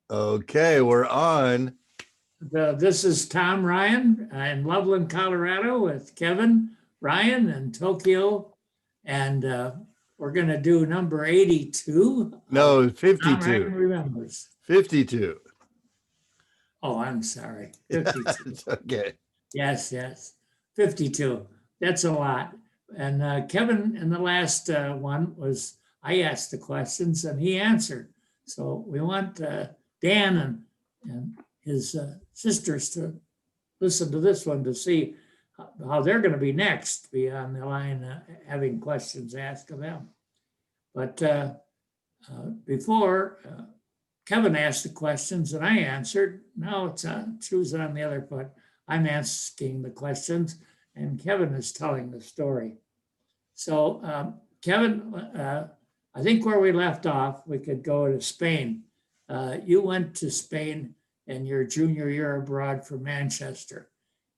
Okay, we're on. This is Tom Ryan in Loveland, Colorado with Kevin, Ryan, and Tokyo. And we're going to do number 82. No, Tom 52. Ryan remembers. 52. Oh, I'm sorry. Yeah, 52. it's okay. Yes. 52. That's a lot. And Kevin, in the last one, was I asked the questions and he answered. So we want Dan and his sisters to listen to this one to see how they're going to be next, be on the line having questions asked of them. But before, Kevin asked the questions and I answered. Now it's choosing on the other foot. I'm asking the questions and Kevin is telling the story. So Kevin, I think where we left off, we could go to Spain. You went to Spain in your junior year abroad from Manchester.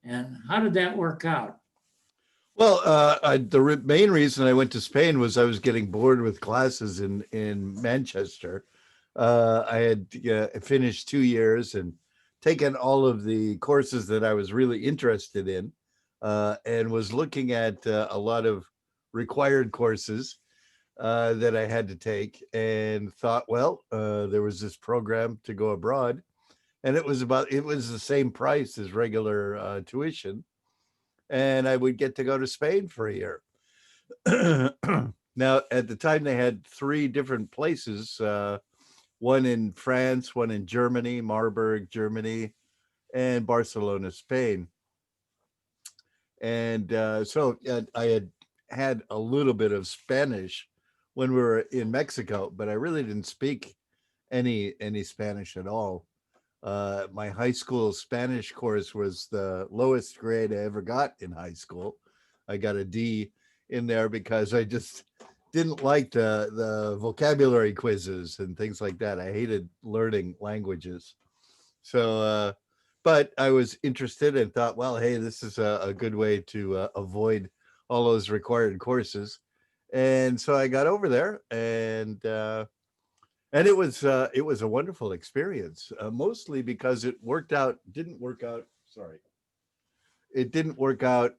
And how did that work out? Well, the main reason I went to Spain was I was getting bored with classes in Manchester. I had finished 2 years and taken all of the courses that I was really interested in, and was looking at a lot of required courses that I had to take, and thought, well, there was this program to go abroad, and it was the same price as regular tuition, and I would get to go to Spain for a year. Now, at the time, they had 3 different places, one in France, one in Germany, Marburg, Germany, and Barcelona, Spain. And so I had a little bit of Spanish when we were in Mexico, but I really didn't speak any Spanish at all. My high school Spanish course was the lowest grade I ever got in high school. I got a D in there because I just didn't like the vocabulary quizzes and things like that. I hated learning languages. So, but I was interested and thought, well, hey, this is a good way to avoid all those required courses. And so I got over there, and it was a wonderful experience, mostly because it didn't work out. Sorry, it didn't work out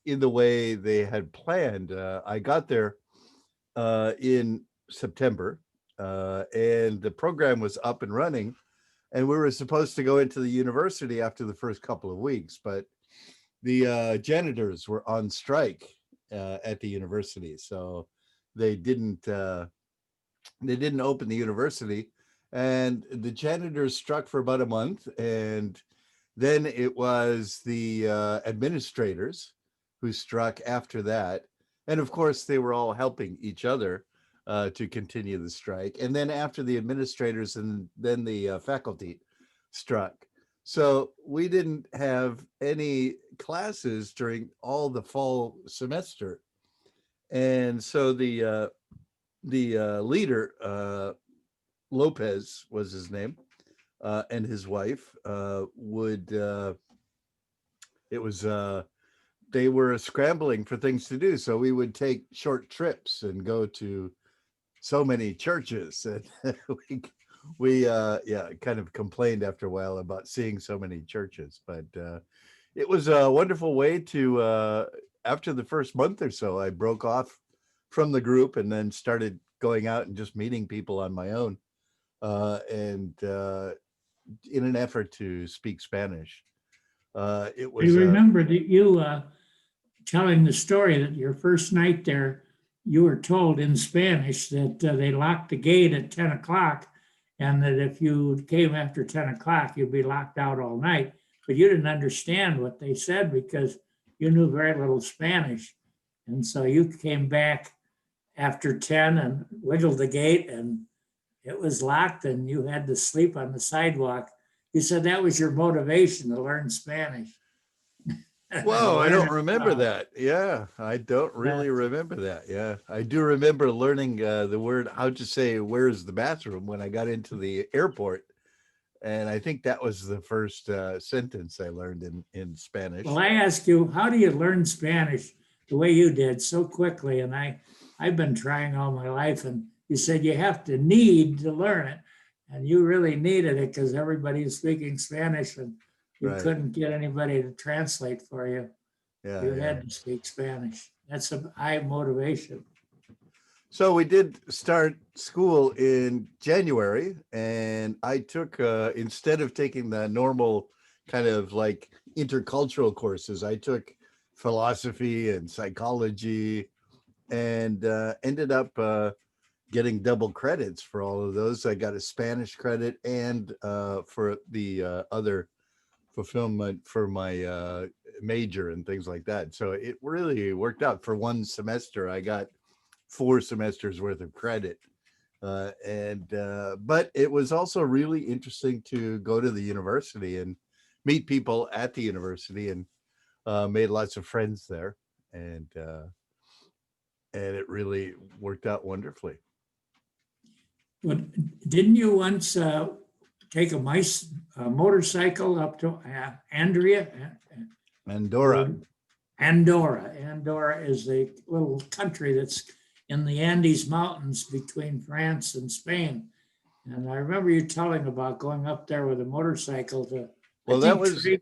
in the way they had planned. I got there in September, and the program was up and running, and we were supposed to go into the university after the first couple of weeks, but the janitors were on strike at the university, so they didn't open the university, and the janitors struck for about a month, and then it was the administrators who struck after that, and of course they were all helping each other to continue the strike, and then after the administrators, and then the faculty struck. So we didn't have any classes during all the fall semester, and so the leader, Lopez was his name, and his wife they were scrambling for things to do, so we would take short trips and go to so many churches, and we kind of complained after a while about seeing so many churches, but it was a wonderful way to after the first month or so, I broke off from the group and then started going out and just meeting people on my own, and in an effort to speak Spanish. It was. You remember that you telling the story that your first night there, you were told in Spanish that they locked the gate at 10 o'clock, and that if you came after 10 o'clock, you'd be locked out all night. But you didn't understand what they said because you knew very little Spanish. And so you came back after 10 and wiggled the gate, and it was locked, and you had to sleep on the sidewalk. You said that was your motivation to learn Spanish. Whoa, I don't remember that. Yeah, I don't really remember that. Yeah, I do remember learning the word, how to say, where's the bathroom, when I got into the airport. And I think that was the first sentence I learned in Spanish. Well, I asked you, how do you learn Spanish the way you did so quickly? And I've been trying all my life, and you said you have to need to learn it. And you really needed it because everybody was speaking Spanish and you Right. couldn't get anybody to translate for you. Yeah, You yeah. had to speak Spanish. That's a high motivation. So we did start school in January, and I took instead of taking the normal kind of like intercultural courses, I took philosophy and psychology, and ended up getting double credits for all of those. I got a Spanish credit and for the other fulfillment for my major and things like that. So it really worked out. For one semester, I got 4 semesters worth of credit. And but it was also really interesting to go to the university and meet people at the university, and made lots of friends there, and uh, and it really worked out wonderfully. But didn't you once take a motorcycle up to Andrea? Andorra. Or Andorra. Andorra is a little country that's in the Andes Mountains between France and Spain. And I remember you telling about going up there with a motorcycle to, I Well, think, trade.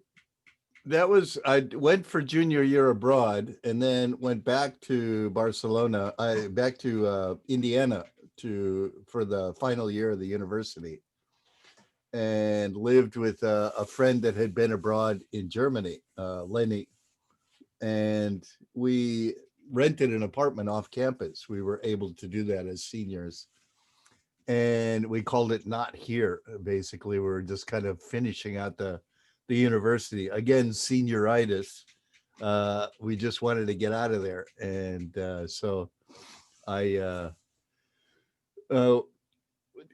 that was I went for junior year abroad, and then went back to Barcelona. I back to Indiana to for the final year of the university, and lived with a friend that had been abroad in Germany, Lenny, and we rented an apartment off campus. We were able to do that as seniors, and we called it Not Here. Basically, we were just kind of finishing out the university again, senioritis. We just wanted to get out of there, and so I. Uh,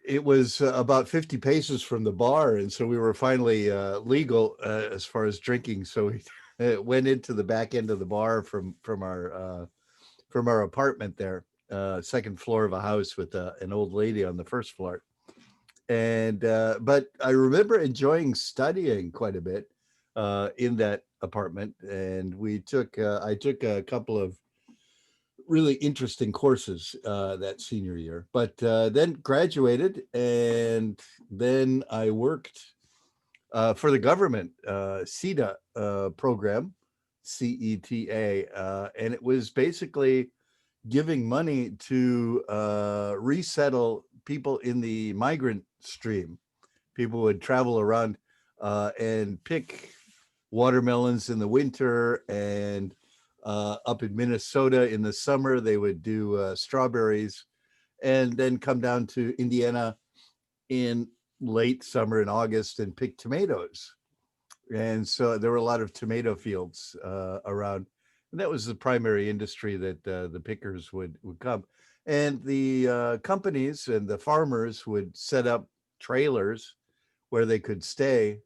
it was about 50 paces from the bar, and so we were finally legal as far as drinking. So we went into the back end of the bar from our apartment there, second floor of a house with an old lady on the first floor. And but I remember enjoying studying quite a bit in that apartment, and I took a couple of really interesting courses that senior year, but then graduated, and then I worked for the government CETA program, CETA, and it was basically giving money to resettle people in the migrant stream. People would travel around and pick watermelons in the winter, and up in Minnesota in the summer, they would do strawberries, and then come down to Indiana in late summer in August and pick tomatoes. And so there were a lot of tomato fields around, and that was the primary industry that the pickers would come. And the companies and the farmers would set up trailers where they could stay,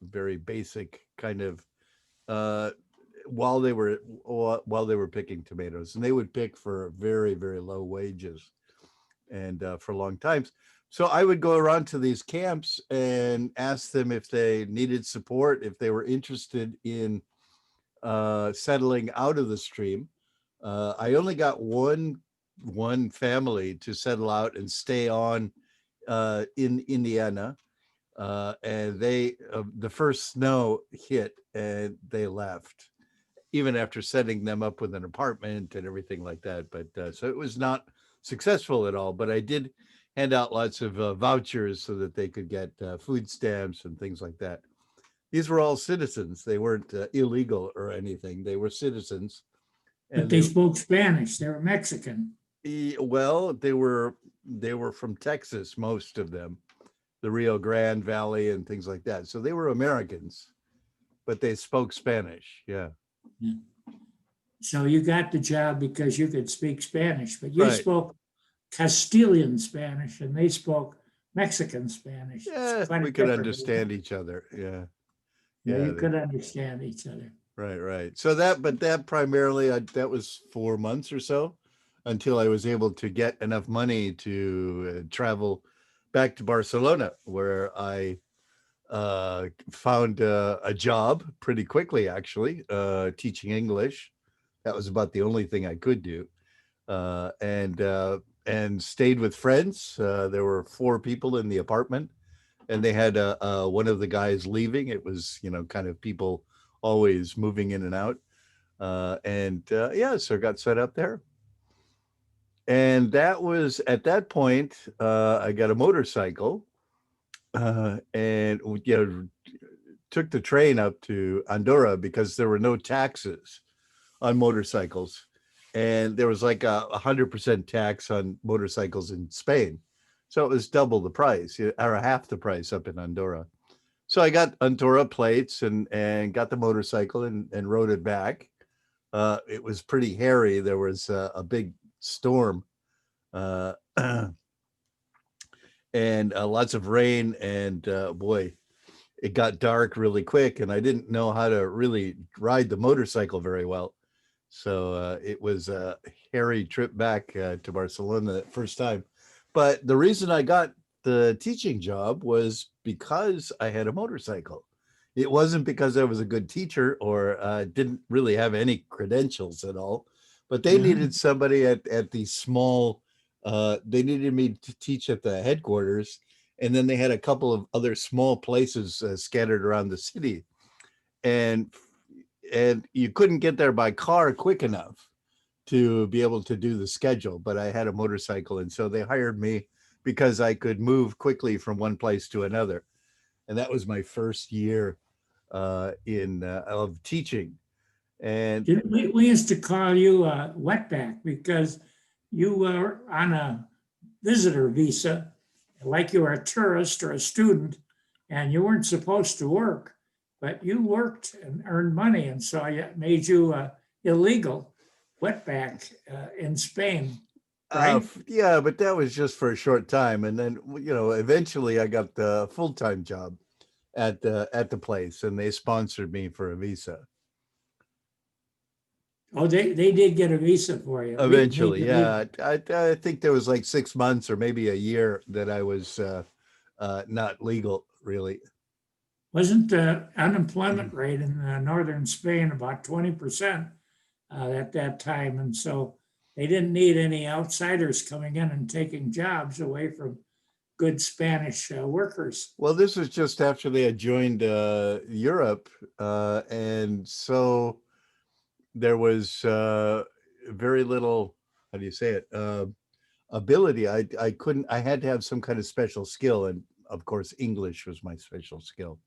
very basic kind of, uh, while they were picking tomatoes, and they would pick for very very low wages, and for long times. So I would go around to these camps and ask them if they needed support, if they were interested in settling out of the stream. I only got one family to settle out and stay on in Indiana, and they the first snow hit and they left, even after setting them up with an apartment and everything like that. But so it was not successful at all. But I did hand out lots of vouchers so that they could get food stamps and things like that. These were all citizens. They weren't illegal or anything. They were citizens, But and they spoke Spanish. They were Mexican. well, they were from Texas, most of them, the Rio Grande Valley and things like that. So they were Americans, but they spoke Spanish. Yeah, Yeah. So you got the job because you could speak Spanish, but you right. spoke Castilian Spanish and they spoke Mexican Spanish. It's Yeah, quite we could different. understand each other. Yeah, Yeah, yeah, you could understand each other. right, right. So that primarily, that was 4 months or so until I was able to get enough money to travel back to Barcelona, where I found a job pretty quickly, actually, teaching English. That was about the only thing I could do. And and stayed with friends. There were four people in the apartment, and they had one of the guys leaving. It was, kind of people always moving in and out. And yeah, so I got set up there. And that was at that point, I got a motorcycle, and took the train up to Andorra because there were no taxes on motorcycles, and there was like a 100% tax on motorcycles in Spain, so it was double the price or half the price up in Andorra. So I got Andorra plates and got the motorcycle and rode it back. It was pretty hairy. There was a big storm, uh, and lots of rain, and boy, it got dark really quick, and I didn't know how to really ride the motorcycle very well. So it was a hairy trip back to Barcelona that first time. But the reason I got the teaching job was because I had a motorcycle. It wasn't because I was a good teacher or didn't really have any credentials at all, but they Yeah. needed somebody at the small, they needed me to teach at the headquarters. And then they had a couple of other small places scattered around the city. And and you couldn't get there by car quick enough to be able to do the schedule, but I had a motorcycle, and so they hired me because I could move quickly from one place to another. And that was my first year in of teaching. And We used to call you a wetback because you were on a visitor visa, like you were a tourist or a student, and you weren't supposed to work, but you worked and earned money, and so it made you illegal wetback in Spain, right? yeah, but that was just for a short time, and then eventually I got the full time job at the place, and they sponsored me for a visa. Oh, they did get a visa for you, made Eventually, you legal. yeah. I think there was like 6 months or maybe a year that I was not legal, really. Wasn't the unemployment rate in northern Spain about 20% at that time? And so they didn't need any outsiders coming in and taking jobs away from good Spanish workers. Well, this was just after they had joined Europe, and so there was very little. How do you say it? Ability. I couldn't. I had to have some kind of special skill, and of course, English was my special skill.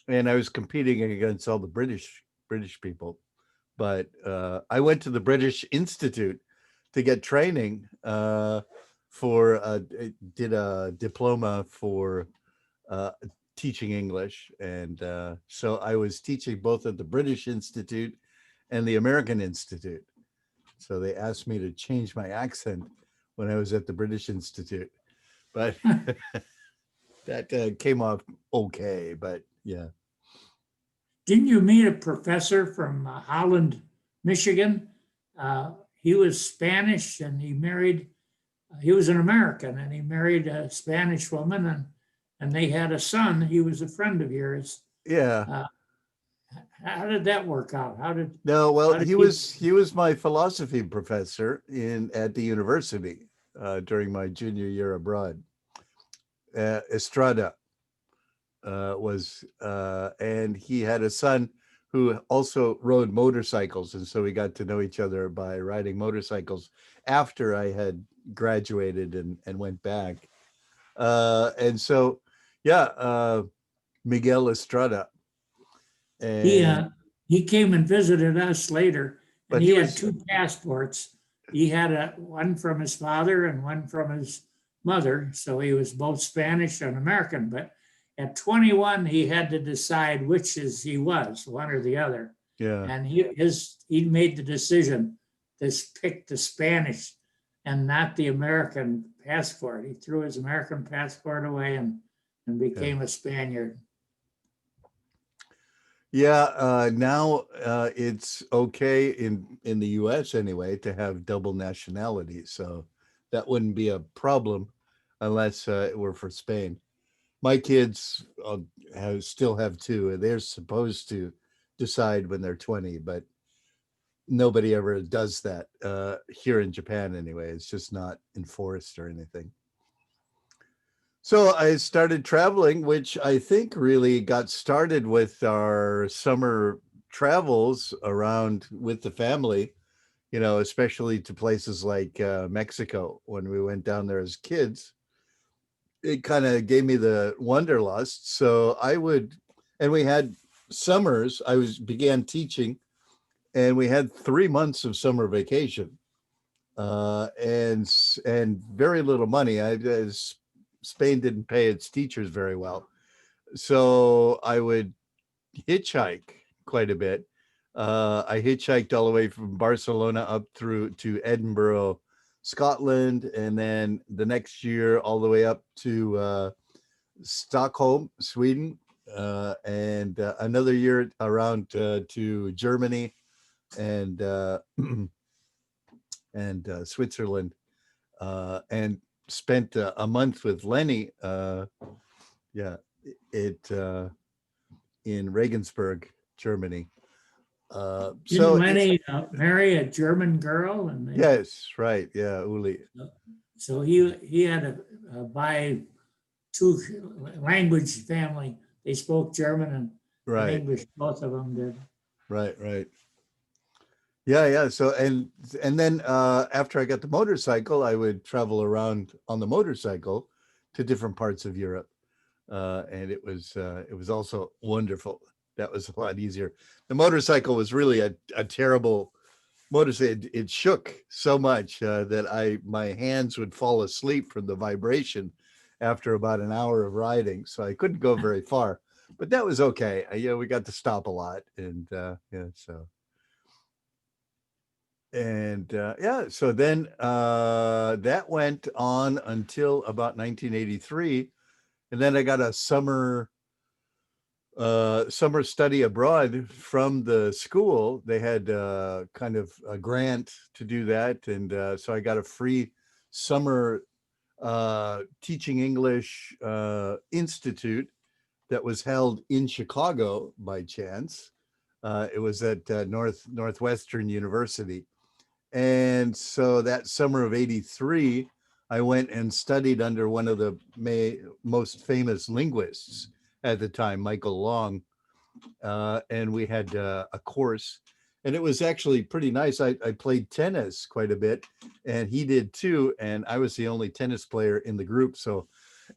And I was competing against all the British people. But I went to the British Institute to get training for did a diploma for uh, teaching English, and so I was teaching both at the British Institute and the American Institute. So they asked me to change my accent when I was at the British Institute, but that came off okay. But yeah. Didn't you meet a professor from Holland, Michigan? He was Spanish and he was an American and he married a Spanish woman and they had a son. He was a friend of yours. Yeah. Uh, how did that work out? No, well, How did he you, was he was my philosophy professor in at the university during my junior year abroad. Estrada and he had a son who also rode motorcycles, and so we got to know each other by riding motorcycles after I had graduated and went back. And so, yeah, Miguel Estrada, he, and uh, he came and visited us later and but he he had was two passports. He had one from his father and one from his mother. So he was both Spanish and American. But at 21, he had to decide which he was, one or the other. yeah. And he made the decision to pick the Spanish and not the American passport. He threw his American passport away and Yeah. became a Spaniard. Yeah, now it's okay in the U.S. anyway to have double nationality, so that wouldn't be a problem unless it were for Spain. My kids still have two, and they're supposed to decide when they're 20, but nobody ever does that here in Japan anyway. It's just not enforced or anything. So I started traveling, which I think really got started with our summer travels around with the family, especially to places like Mexico when we went down there as kids. It kind of gave me the wanderlust. So and we had summers. Began teaching, and we had 3 months of summer vacation, and very little money. Spain didn't pay its teachers very well, so I would hitchhike quite a bit. I hitchhiked all the way from Barcelona up through to Edinburgh, Scotland, and then the next year all the way up to Stockholm, Sweden, and another year around to Germany and and Switzerland, and spent a month with Lenny. Yeah, it in Regensburg, Germany. Didn't So Lenny marry a German girl? And yes, right, yeah, Uli, so he had to buy two language family. They spoke German and right, English, both of them did. right. Yeah, yeah. So and then after I got the motorcycle, I would travel around on the motorcycle to different parts of Europe, and it was also wonderful. That was a lot easier. The motorcycle was really a terrible motorcycle. It shook so much that my hands would fall asleep from the vibration after about an hour of riding, so I couldn't go very far. But that was okay. We got to stop a lot, and yeah, so and yeah, so then that went on until about 1983, and then I got a summer study abroad from the school. They had kind of a grant to do that, and so I got a free summer teaching English institute that was held in Chicago by chance. It was at Northwestern University. And so that summer of 83, I went and studied under one of the most famous linguists at the time, Michael Long. And we had a course, and it was actually pretty nice. I played tennis quite a bit, and he did too. And I was the only tennis player in the group. So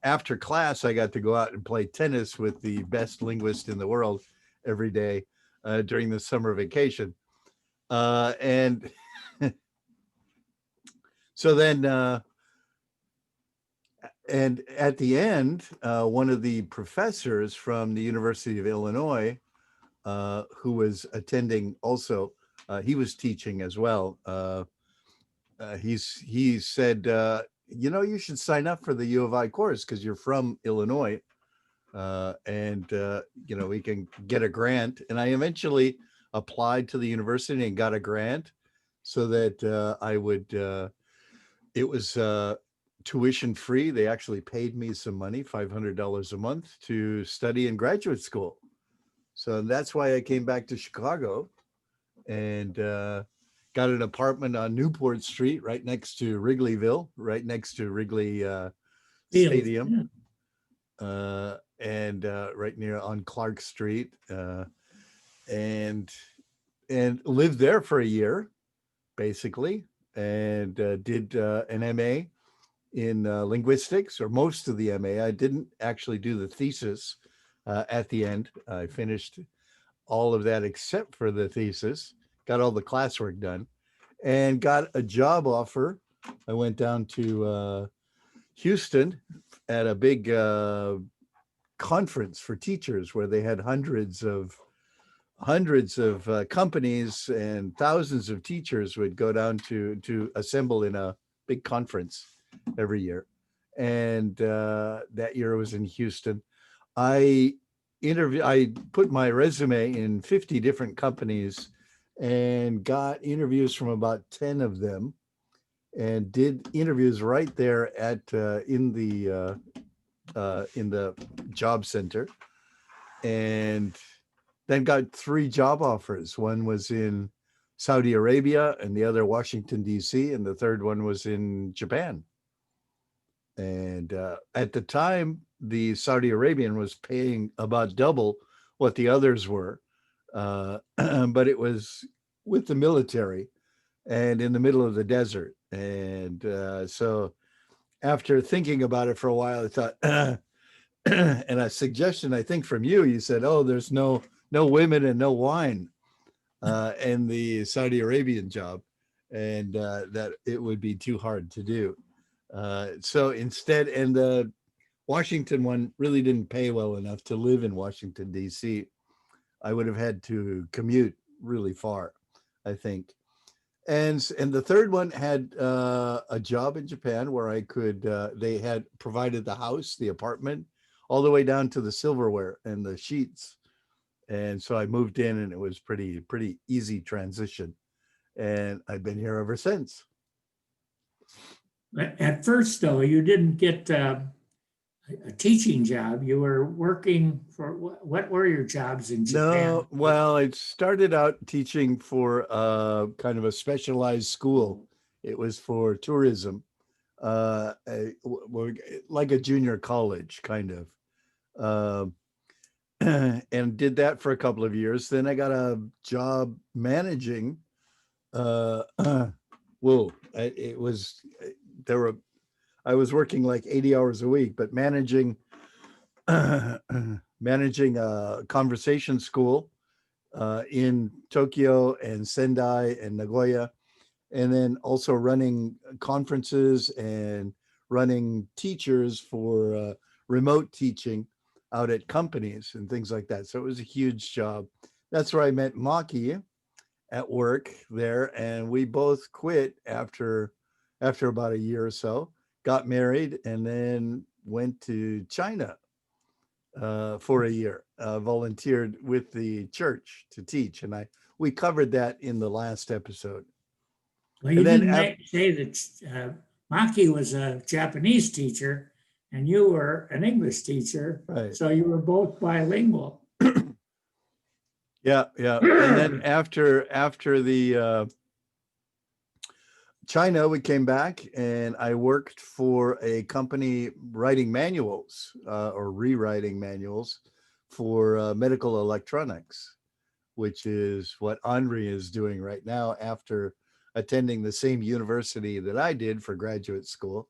after class, I got to go out and play tennis with the best linguist in the world every day during the summer vacation. And so then, and at the end, one of the professors from the University of Illinois, who was attending also, he was teaching as well. He said, you should sign up for the U of I course because you're from Illinois, and we can get a grant. And I eventually applied to the university and got a grant so that I would. It was tuition free. They actually paid me some money, $500 a month, to study in graduate school. So that's why I came back to Chicago and got an apartment on Newport Street, right next to Wrigleyville, right next to Wrigley Stadium, and right near on Clark Street, and lived there for a year, basically, and did an MA in linguistics, or most of the MA. I didn't actually do the thesis at the end. I finished all of that except for the thesis, got all the classwork done, and got a job offer. I went down to Houston at a big conference for teachers where they had hundreds of companies, and thousands of teachers would go down to assemble in a big conference every year. And that year I was in Houston. I I put my resume in 50 different companies and got interviews from about 10 of them, and did interviews right there at in the job center, and then got 3 job offers. One was in Saudi Arabia, and the other Washington, D.C., and the third one was in Japan. And at the time, the Saudi Arabian was paying about double what the others were, but it was with the military and in the middle of the desert. And so after thinking about it for a while, I thought, and a suggestion I think from you, you said, "Oh, there's no women and no wine in the Saudi Arabian job, and that it would be too hard to do." So instead, and the Washington one really didn't pay well enough to live in Washington D.C. I would have had to commute really far, I think. And the third one had a job in Japan where I could. They had provided the house, the apartment, all the way down to the silverware and the sheets. And so I moved in, and it was pretty easy transition. And I've been here ever since. At first, though, you didn't get a teaching job. You were working for, what were your jobs in Japan? No, well, I started out teaching for kind of a specialized school. It was for tourism, like a junior college kind of. Uh, and did that for a couple of years. Then I got a job managing. Uh, whoa, it was there were I was working like 80 hours a week, but managing a conversation school in Tokyo and Sendai and Nagoya, and then also running conferences and running teachers for remote teaching out at companies and things like that. So it was a huge job. That's where I met Maki at work there, and we both quit after about a year or so. Got married, and then went to China for a year. Volunteered with the church to teach, and I we covered that in the last episode. Well, And you then didn't say that Maki was a Japanese teacher and you were an English teacher, right, so you were both bilingual. yeah, yeah, and then after the China, we came back, and I worked for a company writing manuals or rewriting manuals for medical electronics, which is what Henri is doing right now after attending the same university that I did for graduate school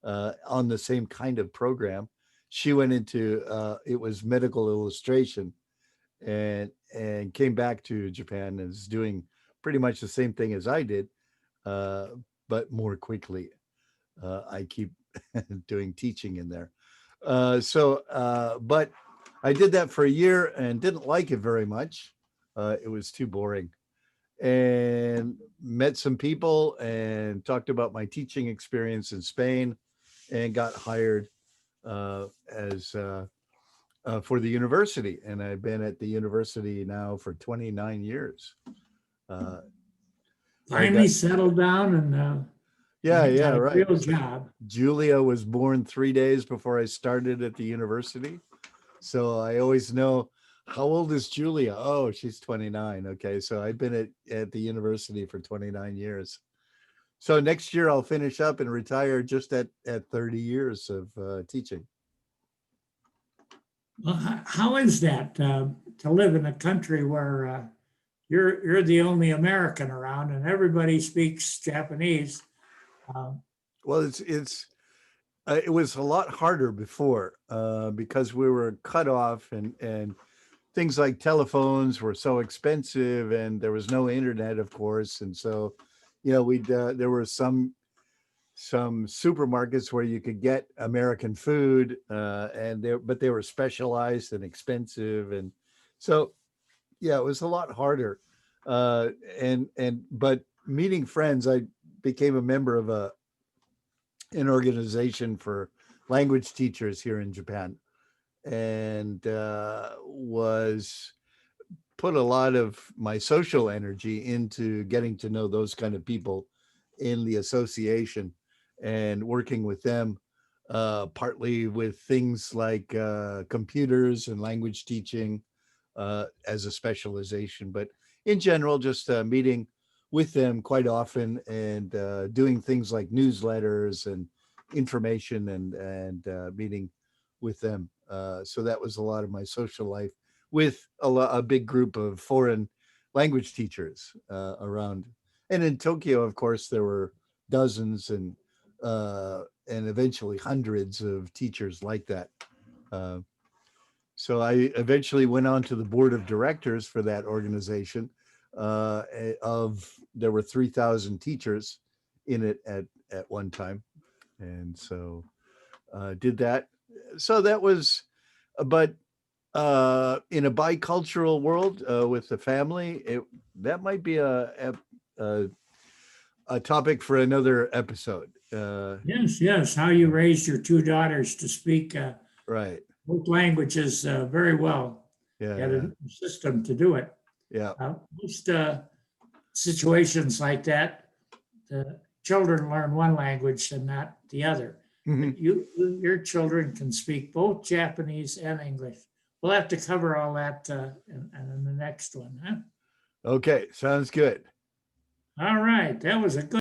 on the same kind of program. She went into it was medical illustration, and came back to Japan and is doing pretty much the same thing as I did, uh, but more quickly. I keep doing teaching in there. But I did that for a year and didn't like it very much. It was too boring. And met some people and talked about my teaching experience in Spain, and got hired as for the university. And I've been at the university now for 29 years. Uh, I Finally got, settled down and yeah, yeah, got a right. real job. Julia was born 3 days before I started at the university. So I always know, how old is Julia? Oh, she's 29. Okay. So I've been at the university for 29 years. So next year I'll finish up and retire just at 30 years of teaching. Well, how is that to live in a country where you're the only American around and everybody speaks Japanese? Um, Well, it was a lot harder before because we were cut off, and things like telephones were so expensive, and there was no internet, of course. And so, we'd there were some supermarkets where you could get American food, but they were specialized and expensive, and so yeah, it was a lot harder. But meeting friends, I became a member of an organization for language teachers here in Japan, and was put a lot of my social energy into getting to know those kind of people in the association and working with them, partly with things like computers and language teaching as a specialization, but in general, just meeting with them quite often, and doing things like newsletters and information, and meeting with them. So that was a lot of my social life with a big group of foreign language teachers around. And in Tokyo, of course, there were dozens and eventually hundreds of teachers like that. Uh, so I eventually went on to the board of directors for that organization. Of There were 3,000 teachers in it at one time, and so did that. So that was, but in a bicultural world with the family, that might be a, a topic for another episode. Yes, yes. How you raised your two daughters to speak Right. both languages very well. Yeah. You had Yeah. a system to do it. Yeah. Most situations like that, the children learn one language and not the other. Mhm. But your children can speak both Japanese and English. We'll have to cover all that in the next one, huh? Okay. Sounds good. All right, that was a good